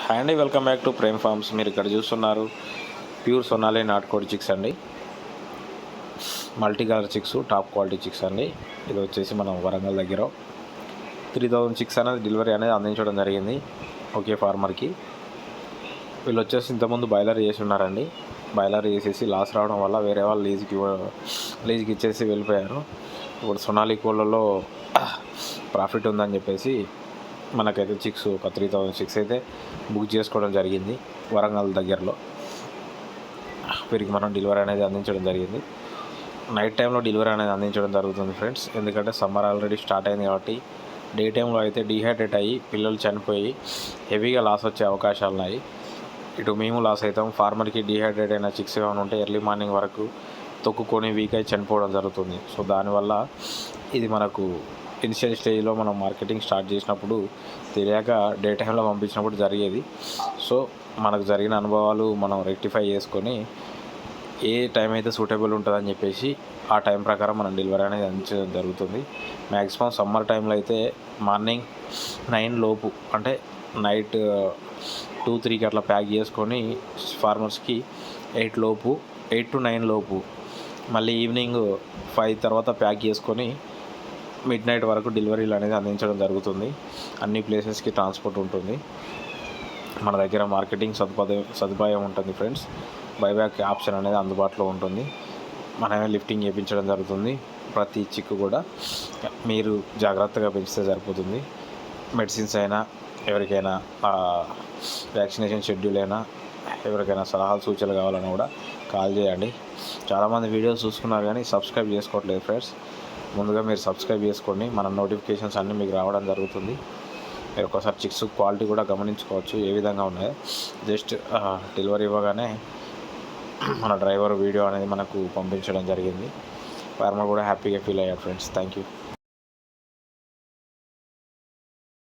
Hi అండి, welcome back to Prem farms. మీరు ఇక్కడ చూస్తున్నారు ప్యూర్ సొనాలి నాటుకోడి చిక్స్ అండి. Multi colour chicks, top quality chicks అండి. ఇది వచ్చేసి మనం వరంగల్ దగ్గర 3000 చిక్స్ అనేది డెలివరీ అనేది అందించడం జరిగింది ఒకే ఫార్మర్కి. వీళ్ళు వచ్చేసి ఇంతకుముందు బాయిలర్ చేసి ఉన్నారండి. బాయిలర్ చేసేసి లాస్ రావడం వల్ల వేరే వాళ్ళు లీజ్కి ఇచ్చేసి వెళ్ళిపోయారు. ఇప్పుడు సొనాలి కోళ్ళలో ప్రాఫిట్ ఉందని చెప్పేసి మనకైతే చిక్స్ ఒక 3000 చిక్స్ అయితే బుక్ చేసుకోవడం జరిగింది వరంగల్ దగ్గరలో. వీరికి మనం డెలివరీ అనేది అందించడం జరిగింది. నైట్ టైంలో డెలివరీ అనేది అందించడం జరుగుతుంది ఫ్రెండ్స్. ఎందుకంటే సమ్మర్ ఆల్రెడీ స్టార్ట్ అయింది కాబట్టి డే టైంలో అయితే డీహైడ్రేట్ అయ్యి పిల్లలు చనిపోయి హెవీగా లాస్ వచ్చే అవకాశాలు ఉన్నాయి. ఇటు మేము లాస్ అవుతాం, ఫార్మర్కి డీహైడ్రేట్ అయిన చిక్స్ ఏమైనా ఉంటే ఎర్లీ మార్నింగ్ వరకు తొక్కుకొని వీక్ అయి చనిపోవడం జరుగుతుంది. సో దానివల్ల ఇది మనకు ఇనిషియల్ స్టేజ్లో మనం మార్కెటింగ్ స్టార్ట్ చేసినప్పుడు తెలియక డే టైంలో పంపించినప్పుడు జరిగేది. సో మనకు జరిగిన అనుభవాలు మనం రెక్టిఫై చేసుకొని ఏ టైం అయితే సూటబుల్ ఉంటుందని చెప్పేసి ఆ టైం ప్రకారం మనం డెలివరీ అనేది అందించడం జరుగుతుంది. మ్యాక్సిమం సమ్మర్ టైంలో అయితే మార్నింగ్ 9 లోపు, అంటే నైట్ 2-3కి అట్లా ప్యాక్ చేసుకొని ఫార్మర్స్కి 8 to 9 లోపు, మళ్ళీ ఈవినింగ్ 5 తర్వాత ప్యాక్ చేసుకొని మిడ్ నైట్ వరకు డెలివరీలు అనేది అందించడం జరుగుతుంది. అన్ని ప్లేసెస్కి ట్రాన్స్పోర్ట్ ఉంటుంది. మన దగ్గర మార్కెటింగ్ సదుపాయం ఉంటుంది ఫ్రెండ్స్. బైబ్యాక్ ఆప్షన్ అనేది అందుబాటులో ఉంటుంది. మనమే లిఫ్టింగ్ చేయించడం జరుగుతుంది. ప్రతి చిక్కు కూడా మీరు జాగ్రత్తగా పెంచితే సరిపోతుంది. మెడిసిన్స్ అయినా, ఎవరికైనా వ్యాక్సినేషన్ షెడ్యూల్ అయినా, ఎవరికైనా సలహాలు సూచనలు కావాలన్నా కూడా కాల్ చేయండి. చాలామంది వీడియోస్ చూసుకున్నారు కానీ సబ్స్క్రైబ్ చేసుకోవట్లేదు ఫ్రెండ్స్. ముందుగా మీరు సబ్స్క్రైబ్ చేసుకోండి. మన నోటిఫికేషన్స్ అన్నీ మీకు రావడం జరుగుతుంది. మీరు ఒకసారి చిక్స్ క్వాలిటీ కూడా గమనించుకోవచ్చు ఏ విధంగా ఉన్నాయో. జస్ట్ డెలివరీ ఇవ్వగానే మన డ్రైవర్ వీడియో అనేది మనకు పంపించడం జరిగింది. ఫార్మర్ కూడా హ్యాపీగా ఫీల్ అయ్యారు ఫ్రెండ్స్. Thank you.